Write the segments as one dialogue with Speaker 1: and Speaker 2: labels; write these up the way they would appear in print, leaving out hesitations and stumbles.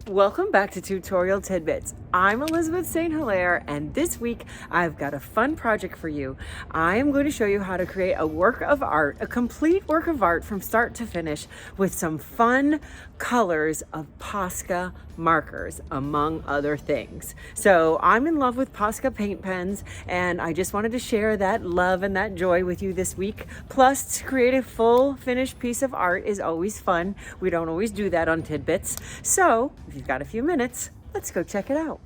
Speaker 1: Welcome back to Tutorial Tidbits. I'm Elizabeth St. Hilaire, and this week I've got a fun project for you. I am going to show you how to create a work of art, a complete work of art from start to finish with some fun colors of Posca markers, among other things. So I'm in love with Posca Paint Pens, and I just wanted to share that love and that joy with you this week. Plus, to create a full finished piece of art is always fun. We don't always do that on Tidbits. So if you've got a few minutes, let's go check it out.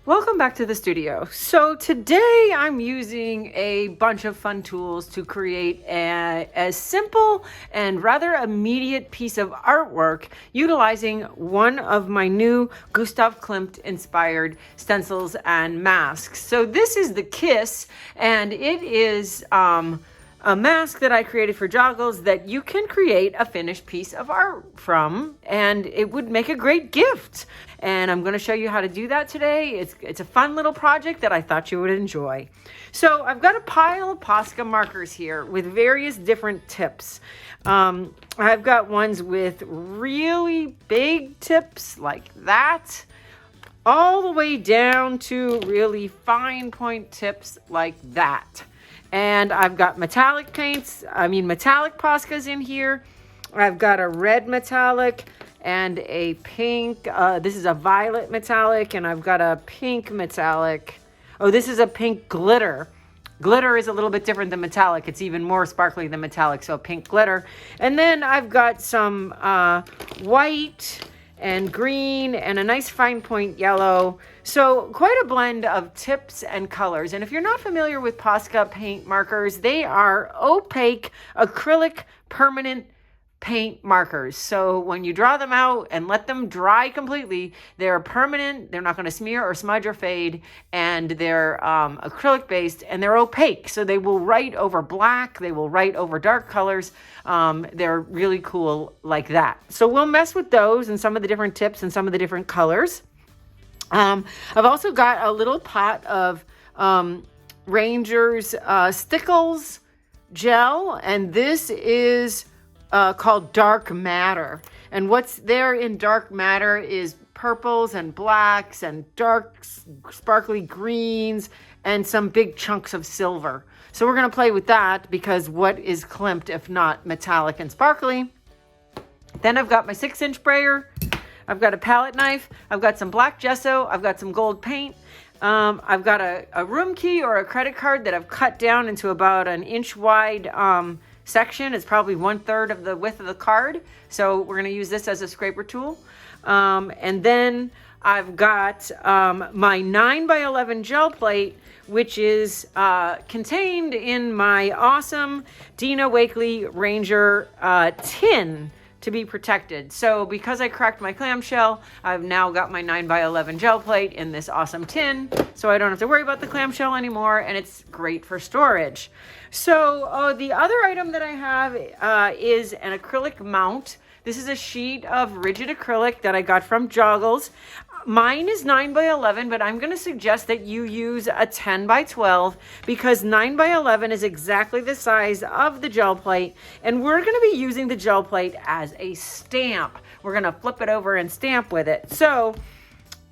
Speaker 1: Welcome back to the studio. So today I'm using a bunch of fun tools to create a simple and rather immediate piece of artwork utilizing one of my new Gustav Klimt inspired stencils and masks. So this is the Kiss, and it is a mask that I created for joggles that you can create a finished piece of art from, and it would make a great gift. And I'm going to show you how to do that today. It's a fun little project that I thought you would enjoy. So I've got a pile of Posca markers here with various different tips. I've got ones with really big tips like that, all the way down to really fine point tips like that. And I've got metallic Poscas in here. I've got a red metallic and a pink. This is a violet metallic, and I've got a pink metallic. Oh, this is a pink glitter. Glitter is a little bit different than metallic. It's even more sparkly than metallic, so pink glitter. And then I've got some white and green and a nice fine point yellow. So quite a blend of tips and colors. And if you're not familiar with Posca paint markers, they are opaque acrylic permanent paint markers. So when you draw them out and let them dry completely, they're permanent. They're not going to smear or smudge or fade, and they're acrylic based, and they're opaque. So they will write over black. They will write over dark colors. They're really cool like that. So we'll mess with those and some of the different tips and some of the different colors. I've also got a little pot of Ranger's Stickles gel, and this is called Dark Matter. And what's there in Dark Matter is purples and blacks and dark sparkly greens and some big chunks of silver. So we're going to play with that, because what is Klimt if not metallic and sparkly? Then I've got my 6-inch brayer. I've got a palette knife. I've got some black gesso. I've got some gold paint. I've got a room key or a credit card that I've cut down into about an inch wide section. It's probably 1/3 of the width of the card. So we're going to use this as a scraper tool. And then I've got my 9x11 gel plate, which is contained in my awesome Dina Wakley Ranger tin to be protected. So because I cracked my clamshell, I've now got my 9x11 gel plate in this awesome tin, so I don't have to worry about the clamshell anymore, and it's great for storage. So the other item that I have is an acrylic mount. This is a sheet of rigid acrylic that I got from Joggles. Mine is 9x11, but I'm going to suggest that you use a 10x12, because 9x11 is exactly the size of the gel plate, and we're going to be using the gel plate as a stamp. We're going to flip it over and stamp with it. So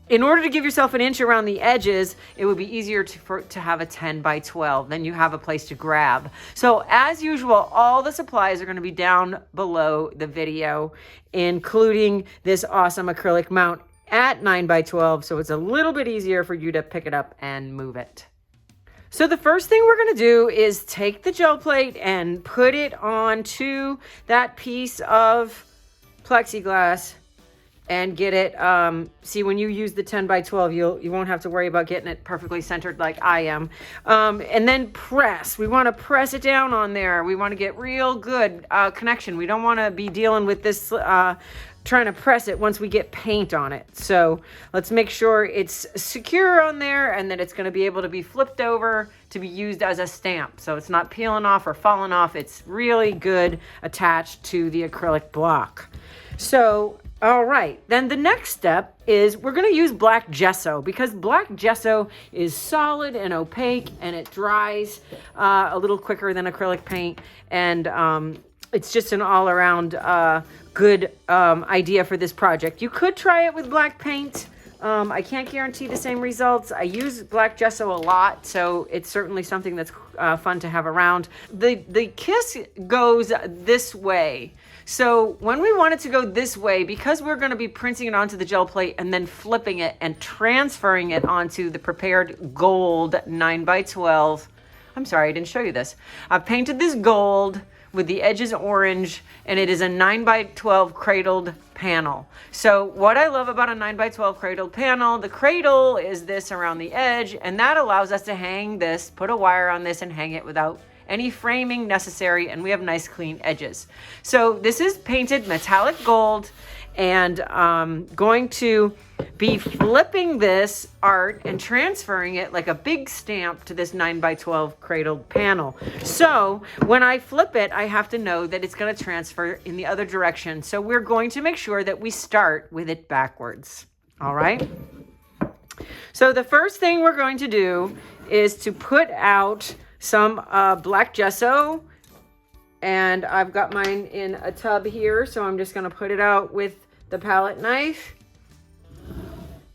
Speaker 1: in order to give yourself an inch around the edges, it would be easier to have a 10x12. Then you have a place to grab. So as usual, all the supplies are going to be down below the video, including this awesome acrylic mount at 9x12, so it's a little bit easier for you to pick it up and move it. So the first thing we're going to do is take the gel plate and put it onto that piece of plexiglass and get it, see, when you use the 10x12, you won't have to worry about getting it perfectly centered like I am. And then press. We want to press it down on there. We want to get real good connection. We don't want to be dealing with this trying to press it once we get paint on it. So let's make sure it's secure on there and that it's going to be able to be flipped over to be used as a stamp. So it's not peeling off or falling off. It's really good attached to the acrylic block. So all right, then the next step is we're going to use black gesso, because black gesso is solid and opaque, and it dries a little quicker than acrylic paint, and it's just an all-around good idea for this project. You could try it with black paint. I can't guarantee the same results. I use black gesso a lot, so it's certainly something that's fun to have around. The kiss goes this way. So when we want it to go this way, because we're going to be printing it onto the gel plate and then flipping it and transferring it onto the prepared gold 9x12. I'm sorry, I didn't show you this. I've painted this gold with the edges orange, and it is a 9x12 cradled panel. So what I love about a 9x12 cradled panel, the cradle is this around the edge, and that allows us to hang this, put a wire on this and hang it without any framing necessary, and we have nice clean edges. So this is painted metallic gold, and going to be flipping this art and transferring it like a big stamp to this 9x12 cradled panel. So when I flip it, I have to know that it's going to transfer in the other direction. So we're going to make sure that we start with it backwards. All right. So the first thing we're going to do is to put out some black gesso, and I've got mine in a tub here, so I'm just going to put it out with the palette knife.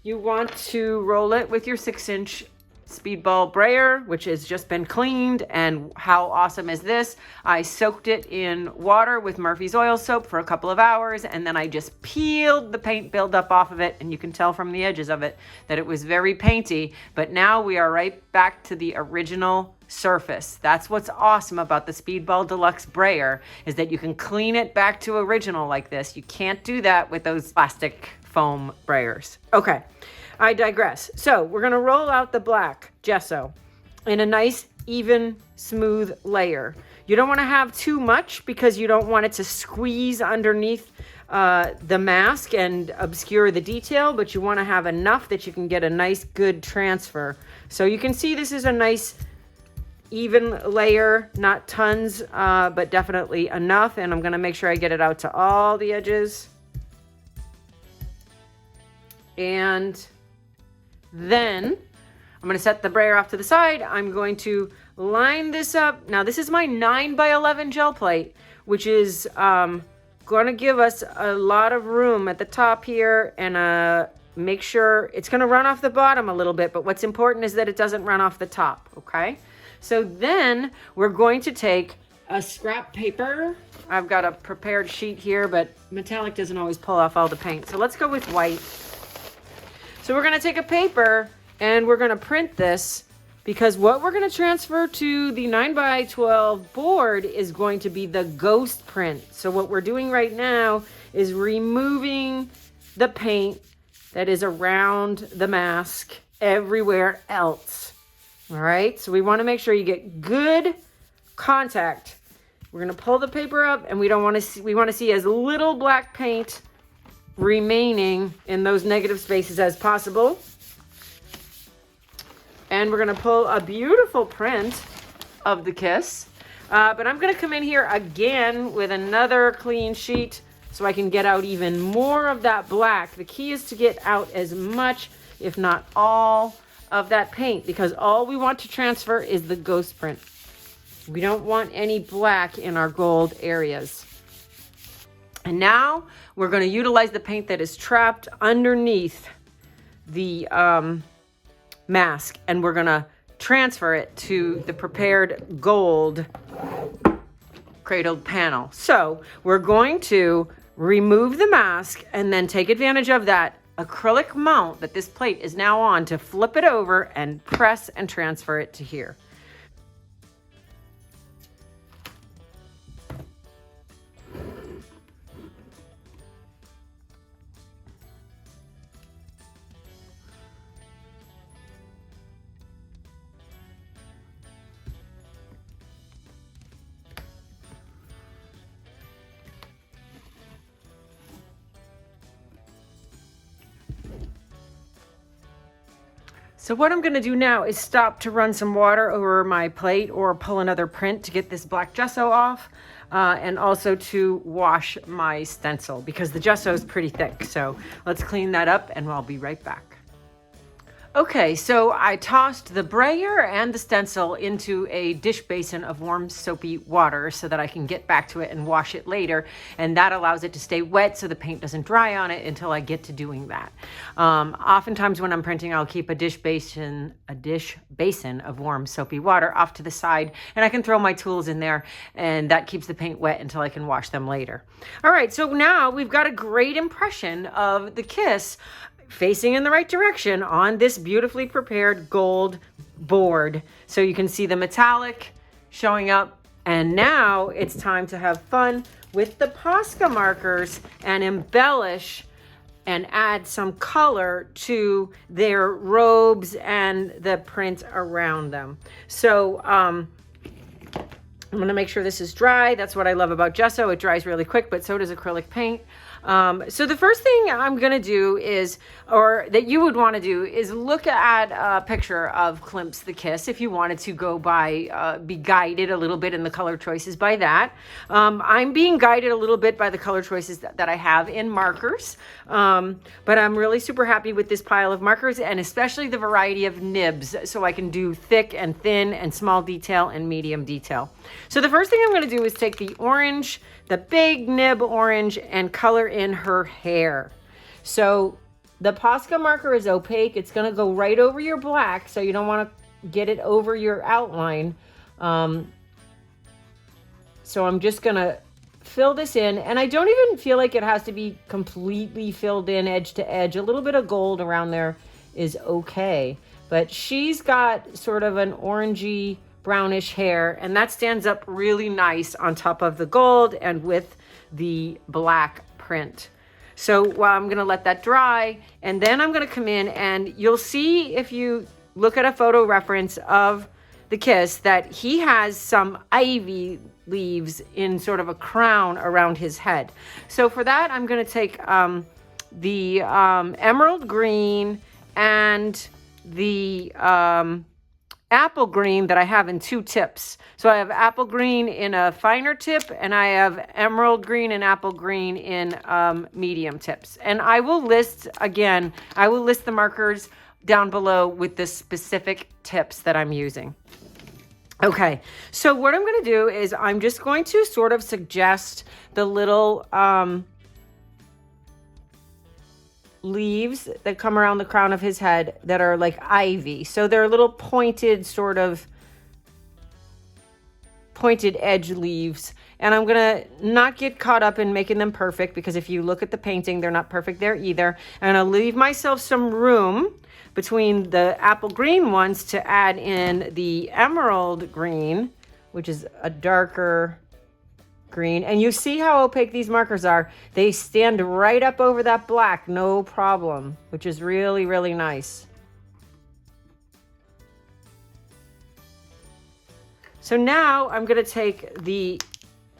Speaker 1: You want to roll it with your 6-inch speedball brayer, which has just been cleaned. And how awesome is this? I soaked it in water with Murphy's oil soap for a couple of hours, and then I just peeled the paint buildup off of it, and you can tell from the edges of it that it was very painty. But now we are right back to the original surface. That's what's awesome about the Speedball Deluxe Brayer, is that you can clean it back to original like this. You can't do that with those plastic foam brayers. Okay, I digress. So we're going to roll out the black gesso in a nice, even, smooth layer. You don't want to have too much because you don't want it to squeeze underneath the mask and obscure the detail, but you want to have enough that you can get a nice, good transfer. So you can see this is a nice, even layer, not tons, but definitely enough. And I'm going to make sure I get it out to all the edges. And then I'm going to set the brayer off to the side. I'm going to line this up. Now this is my 9x11 gel plate, which is going to give us a lot of room at the top here, and make sure it's going to run off the bottom a little bit, but what's important is that it doesn't run off the top, okay? So then we're going to take a scrap paper. I've got a prepared sheet here, but metallic doesn't always pull off all the paint. So let's go with white. So we're going to take a paper and we're going to print this, because what we're going to transfer to the 9x12 board is going to be the ghost print. So what we're doing right now is removing the paint that is around the mask everywhere else. All right, so we want to make sure you get good contact. We're going to pull the paper up, and we want to see as little black paint remaining in those negative spaces as possible. And we're going to pull a beautiful print of the kiss. But I'm going to come in here again with another clean sheet so I can get out even more of that black. The key is to get out as much, if not all, of that paint, because all we want to transfer is the ghost print. We don't want any black in our gold areas. And now we're going to utilize the paint that is trapped underneath the mask, and we're going to transfer it to the prepared gold cradled panel. So we're going to remove the mask and then take advantage of that acrylic mount that this plate is now on to flip it over and press and transfer it to here. So what I'm going to do now is stop to run some water over my plate or pull another print to get this black gesso off, and also to wash my stencil because the gesso is pretty thick. So let's clean that up and I'll be right back. Okay, so I tossed the brayer and the stencil into a dish basin of warm soapy water so that I can get back to it and wash it later. And that allows it to stay wet so the paint doesn't dry on it until I get to doing that. Oftentimes when I'm printing, I'll keep a dish basin of warm soapy water off to the side, and I can throw my tools in there, and that keeps the paint wet until I can wash them later. All right, so now we've got a great impression of the kiss facing in the right direction on this beautifully prepared gold board. So you can see the metallic showing up. And now it's time to have fun with the Posca markers and embellish and add some color to their robes and the print around them. So I'm going to make sure this is dry. That's what I love about gesso. It dries really quick, but so does acrylic paint. So the first thing I'm going to do is, or that you would want to do, is look at a picture of Klimt's The Kiss if you wanted to go by, be guided a little bit in the color choices by that. I'm being guided a little bit by the color choices that I have in markers. But I'm really super happy with this pile of markers, and especially the variety of nibs, so I can do thick and thin and small detail and medium detail. So the first thing I'm going to do is take the orange, the big nib orange, and color in her hair. So the Posca marker is opaque. It's going to go right over your black, so you don't want to get it over your outline. So I'm just going to fill this in, and I don't even feel like it has to be completely filled in edge to edge. A little bit of gold around there is okay, but she's got sort of an orangey brownish hair, and that stands up really nice on top of the gold and with the black print. So I'm going to let that dry, and then I'm going to come in, and you'll see if you look at a photo reference of the kiss that he has some ivy leaves in sort of a crown around his head. So for that, I'm going to take the emerald green and the apple green that I have in two tips. So I have apple green in a finer tip, and I have emerald green and apple green in medium tips. And I will list, again, I will list the markers down below with the specific tips that I'm using. Okay, so what I'm going to do is I'm just going to sort of suggest the little leaves that come around the crown of his head that are like ivy. So they're little pointed, sort of pointed edge leaves. And I'm going to not get caught up in making them perfect, because if you look at the painting, they're not perfect there either. And I'll leave myself some room between the apple green ones to add in the emerald green, which is a darker green. And you see how opaque these markers are. They stand right up over that black, no problem, which is really, really nice. So now I'm going to take the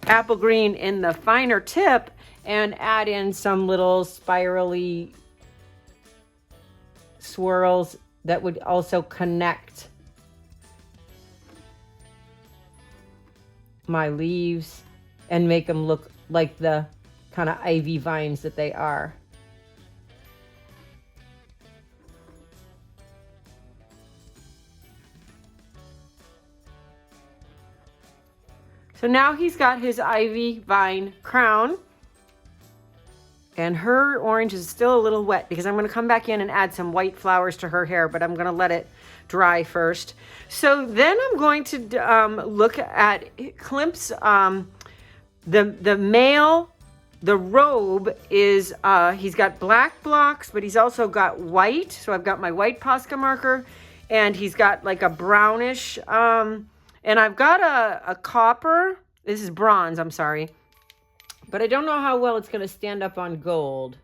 Speaker 1: apple green in the finer tip and add in some little spirally swirls that would also connect my leaves and make them look like the kind of ivy vines that they are. So now he's got his ivy vine crown, and her orange is still a little wet because I'm going to come back in and add some white flowers to her hair, but I'm going to let it dry first. So then I'm going to look at Klimt's, the robe is, he's got black blocks, but he's also got white. So I've got my white Posca marker, and he's got like a brownish, and I've got a copper. This is bronze, I'm sorry. But I don't know how well it's going to stand up on gold.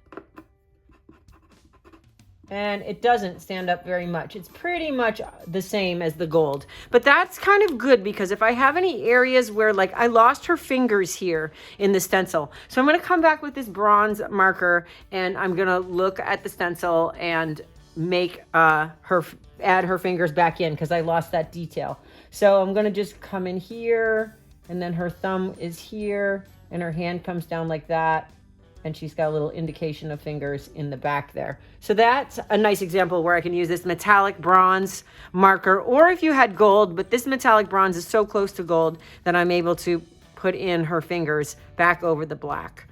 Speaker 1: And it doesn't stand up very much. It's pretty much the same as the gold. But that's kind of good, because if I have any areas where, like, I lost her fingers here in the stencil. So I'm going to come back with this bronze marker, and I'm going to look at the stencil and make add her fingers back in, because I lost that detail. So I'm going to just come in here, and then her thumb is here, and her hand comes down like that. And she's got a little indication of fingers in the back there. So that's a nice example where I can use this metallic bronze marker, or if you had gold, but this metallic bronze is so close to gold that I'm able to put in her fingers back over the black.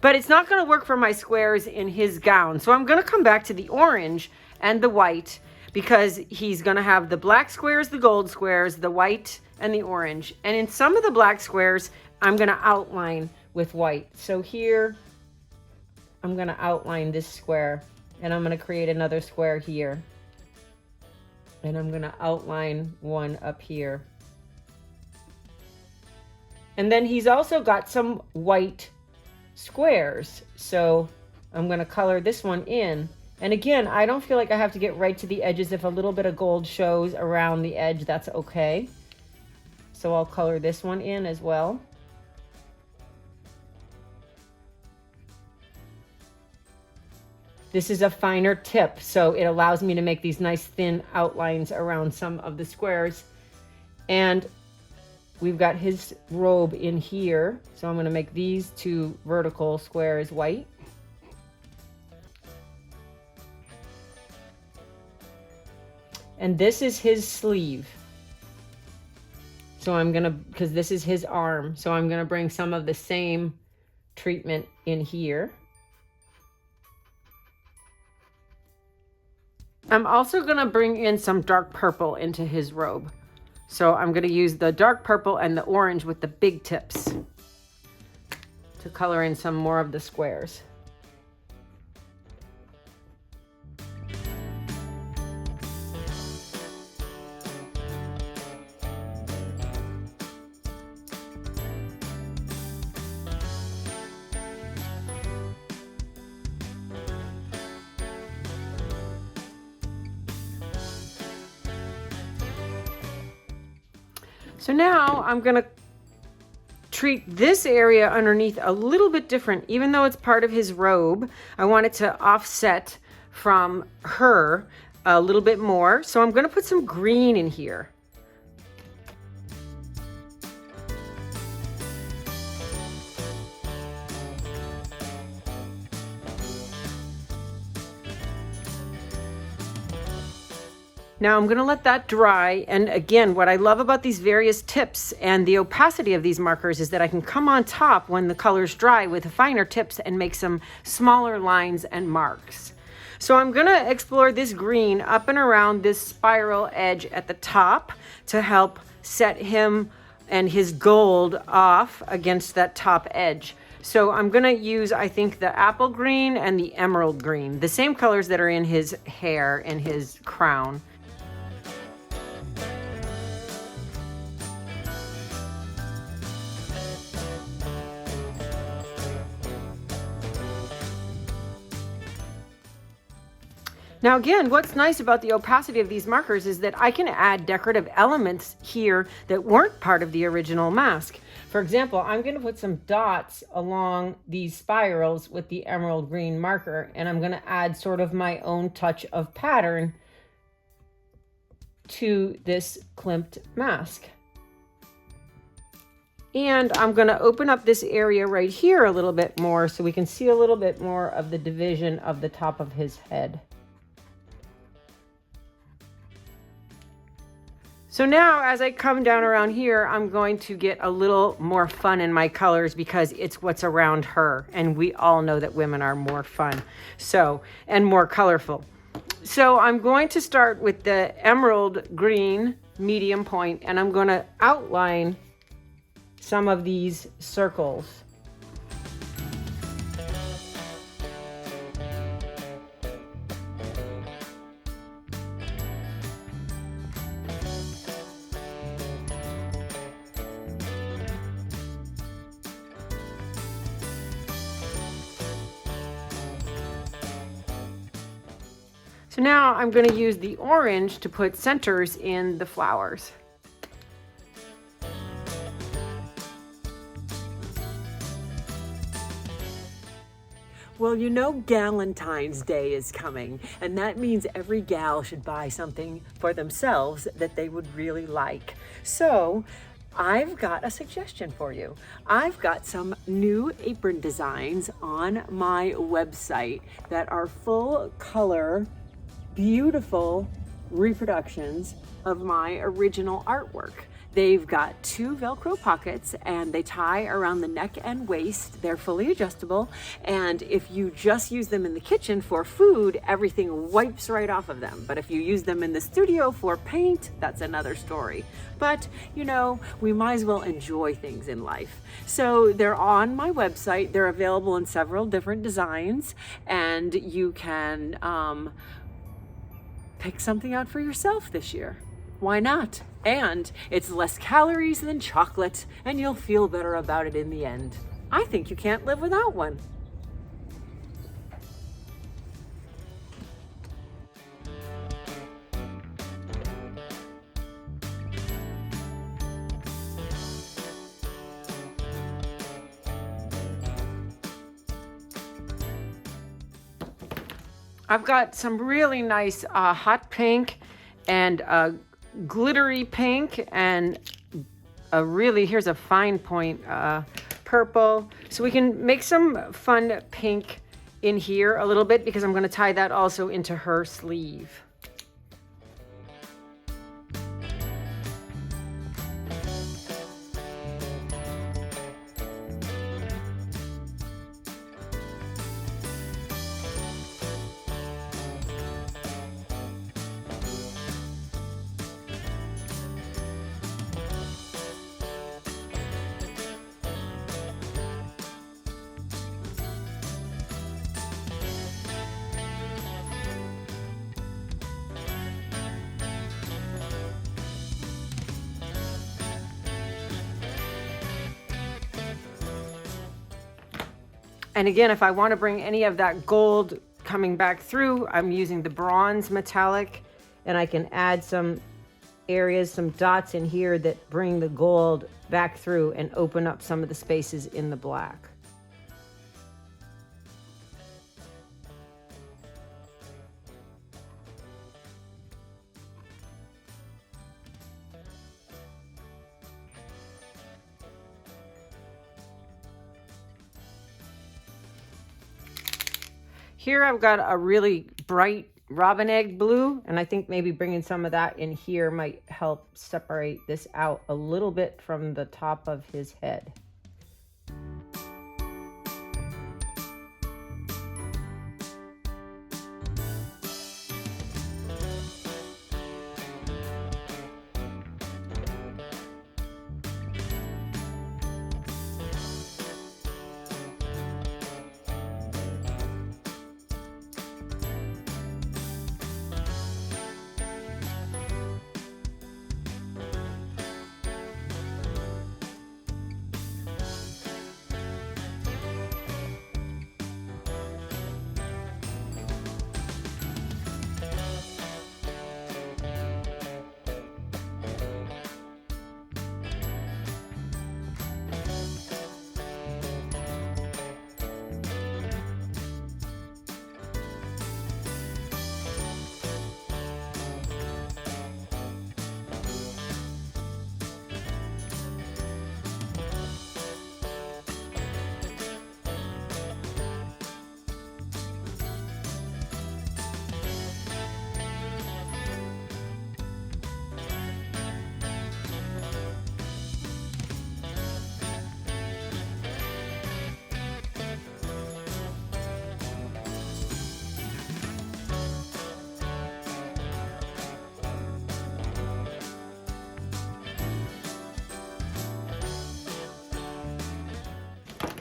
Speaker 1: But it's not going to work for my squares in his gown. So I'm going to come back to the orange and the white, because he's going to have the black squares, the gold squares, the white, and the orange. And in some of the black squares, I'm going to outline with white. So here, I'm going to outline this square, and I'm going to create another square here. And I'm going to outline one up here. And then he's also got some white squares. So I'm going to color this one in. And again, I don't feel like I have to get right to the edges. If a little bit of gold shows around the edge, that's okay. So I'll color this one in as well. This is a finer tip, so it allows me to make these nice thin outlines around some of the squares. And we've got his robe in here, so I'm going to make these two vertical squares white. And this is his sleeve. So I'm going to, because this is his arm, so I'm going to bring some of the same treatment in here. I'm also going to bring in some dark purple into his robe. So I'm going to use the dark purple and the orange with the big tips to color in some more of the squares. So now I'm going to treat this area underneath a little bit different. Even though it's part of his robe, I want it to offset from her a little bit more. So I'm going to put some green in here. Now I'm going to let that dry. And again, what I love about these various tips and the opacity of these markers is that I can come on top when the colors dry with finer tips and make some smaller lines and marks. So I'm going to explore this green up and around this spiral edge at the top to help set him and his gold off against that top edge. So I'm going to use, I think, the apple green and the emerald green, the same colors that are in his hair and his crown. Now again, what's nice about the opacity of these markers is that I can add decorative elements here that weren't part of the original mask. For example, I'm going to put some dots along these spirals with the emerald green marker, and I'm going to add sort of my own touch of pattern to this Klimt mask. And I'm going to open up this area right here a little bit more so we can see a little bit more of the division of the top of his head. So now as I come down around here, I'm going to get a little more fun in my colors because it's what's around her. And we all know that women are more fun, and more colorful. So I'm going to start with the emerald green medium point, and I'm going to outline some of these circles. So now I'm going to use the orange to put centers in the flowers.
Speaker 2: Well, you know Galentine's Day is coming, and that means every gal should buy something for themselves that they would really like. So I've got a suggestion for you. I've got some new apron designs on my website that are full color, beautiful reproductions of my original artwork. They've got 2 Velcro pockets and they tie around the neck and waist. They're fully adjustable. And if you just use them in the kitchen for food, everything wipes right off of them. But if you use them in the studio for paint, that's another story. But you know, we might as well enjoy things in life. So they're on my website. They're available in several different designs, and you can pick something out for yourself this year. Why not? And it's less calories than chocolate, and you'll feel better about it in the end. I think you can't live without one.
Speaker 1: I've got some really nice hot pink and glittery pink, and here's a fine point purple. So we can make some fun pink in here a little bit, because I'm going to tie that also into her sleeve. And again, if I want to bring any of that gold coming back through, I'm using the bronze metallic, and I can add some areas, some dots in here that bring the gold back through and open up some of the spaces in the black. Here I've got a really bright robin egg blue, and I think maybe bringing some of that in here might help separate this out a little bit from the top of his head.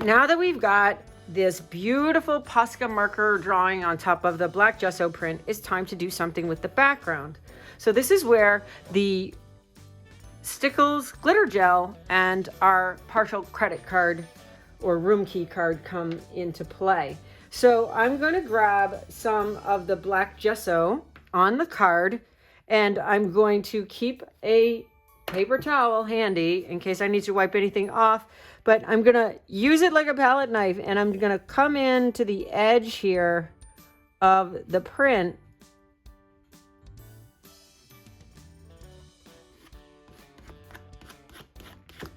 Speaker 1: Now that we've got this beautiful Posca marker drawing on top of the black gesso print, it's time to do something with the background. So this is where the Stickles glitter gel and our partial credit card or room key card come into play. So I'm going to grab some of the black gesso on the card, and I'm going to keep a paper towel handy in case I need to wipe anything off, but I'm going to use it like a palette knife, and I'm going to come in to the edge here of the print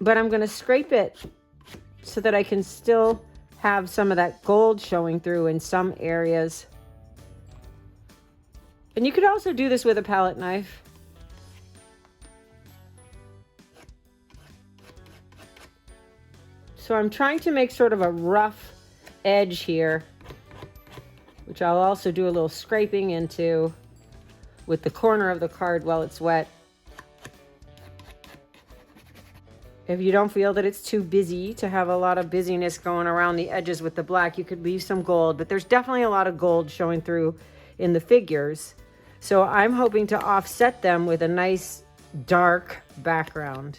Speaker 2: but I'm going to scrape it so that I can still have some of that gold showing through in some areas. And you could also do this with a palette knife. So I'm trying to make sort of a rough edge here, which I'll also do a little scraping into with the corner of the card while it's wet. If you don't feel that it's too busy to have a lot of busyness going around the edges with the black, you could leave some gold, but there's definitely a lot of gold showing through in the figures. So I'm hoping to offset them with a nice dark background.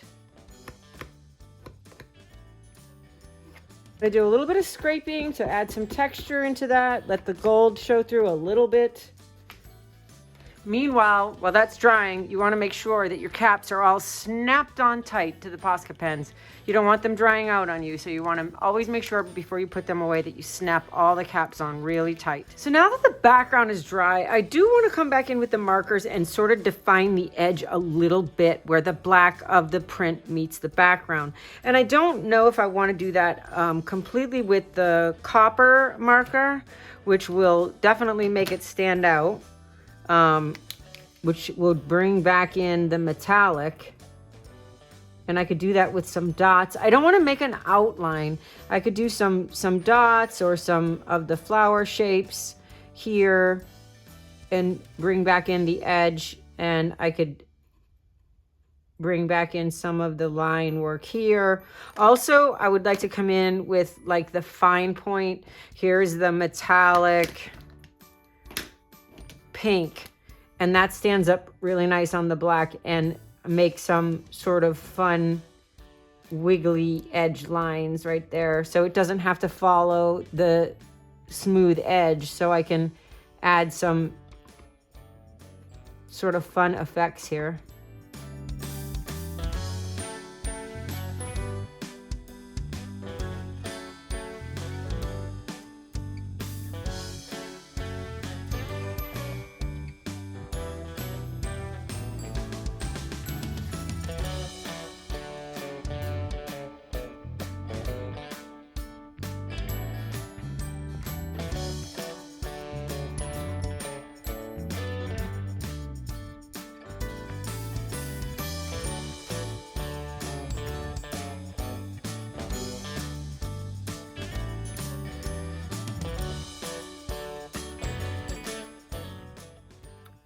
Speaker 2: I do a little bit of scraping to add some texture into that, let the gold show through a little bit. Meanwhile, while that's drying, you want to make sure that your caps are all snapped on tight to the Posca pens. You don't want them drying out on you, so you want to always make sure before you put them away that you snap all the caps on really tight. So now that the background is dry, I do want to come back in with the markers and sort of define the edge a little bit where the black of the print meets the background. And I don't know if I want to do that completely with the copper marker, which will definitely make it stand out. Which will bring back in the metallic. And I could do that with some dots. I don't want to make an outline. I could do some dots or some of the flower shapes here and bring back in the edge. And I could bring back in some of the line work here. Also, I would like to come in with like the fine point. Here's the metallic pink, and that stands up really nice on the black and make some sort of fun wiggly edge lines right there, so it doesn't have to follow the smooth edge, so I can add some sort of fun effects here.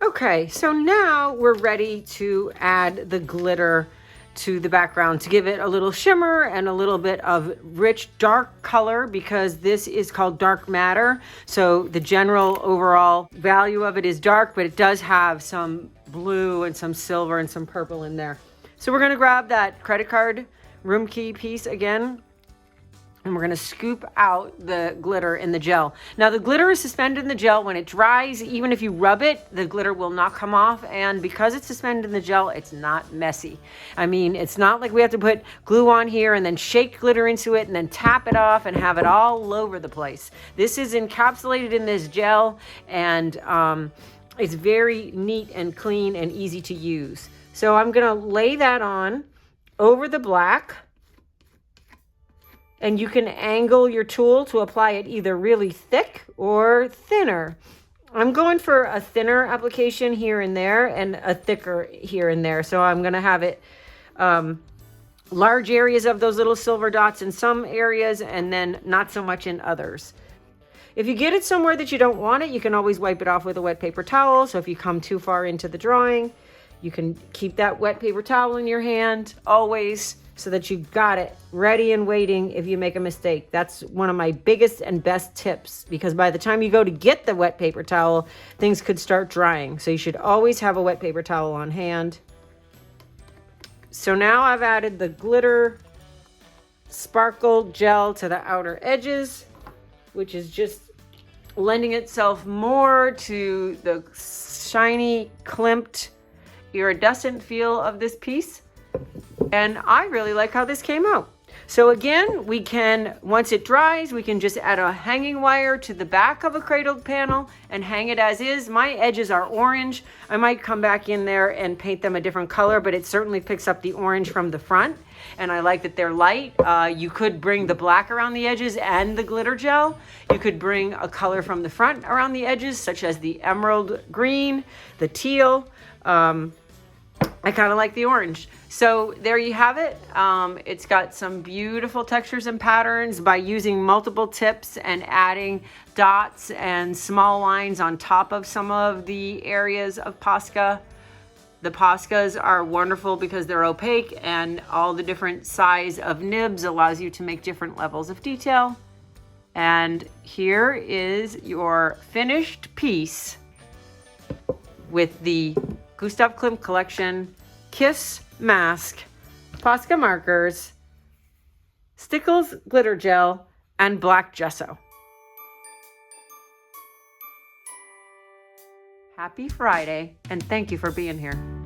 Speaker 2: Okay, so now we're ready to add the glitter to the background to give it a little shimmer and a little bit of rich dark color, because this is called dark matter. So the general overall value of it is dark, but it does have some blue and some silver and some purple in there. So we're gonna grab that credit card room key piece again, and we're going to scoop out the glitter in the gel. Now the glitter is suspended in the gel. When it dries, even if you rub it, the glitter will not come off. And because it's suspended in the gel, it's not messy. I mean, it's not like we have to put glue on here and then shake glitter into it and then tap it off and have it all over the place. This is encapsulated in this gel, and it's very neat and clean and easy to use. So I'm going to lay that on over the black. And you can angle your tool to apply it either really thick or thinner. I'm going for a thinner application here and there and a thicker here and there. So I'm going to have it large areas of those little silver dots in some areas and then not so much in others. If you get it somewhere that you don't want it, you can always wipe it off with a wet paper towel. So if you come too far into the drawing, you can keep that wet paper towel in your hand always, so that you've got it ready and waiting if you make a mistake. That's one of my biggest and best tips, because by the time you go to get the wet paper towel, things could start drying. So you should always have a wet paper towel on hand. So now I've added the glitter sparkle gel to the outer edges, which is just lending itself more to the shiny Klimt iridescent feel of this piece. And I really like how this came out.
Speaker 1: So again, we can, once it dries, we can just add a hanging wire to the back of a cradled panel and hang it as is. My edges are orange. I might come back in there and paint them a different color, but it certainly picks up the orange from the front. And I like that they're light. You could bring the black around the edges and the glitter gel. You could bring a color from the front around the edges, such as the emerald green, the teal. I kind of like the orange. So there you have it. It's got some beautiful textures and patterns by using multiple tips and adding dots and small lines on top of some of the areas of Posca. The Poscas are wonderful because they're opaque, and all the different size of nibs allows you to make different levels of detail. And here is your finished piece with the Gustav Klimt collection Kiss mask, Posca markers, Stickles glitter gel, and black gesso. Happy Friday, and thank you for being here.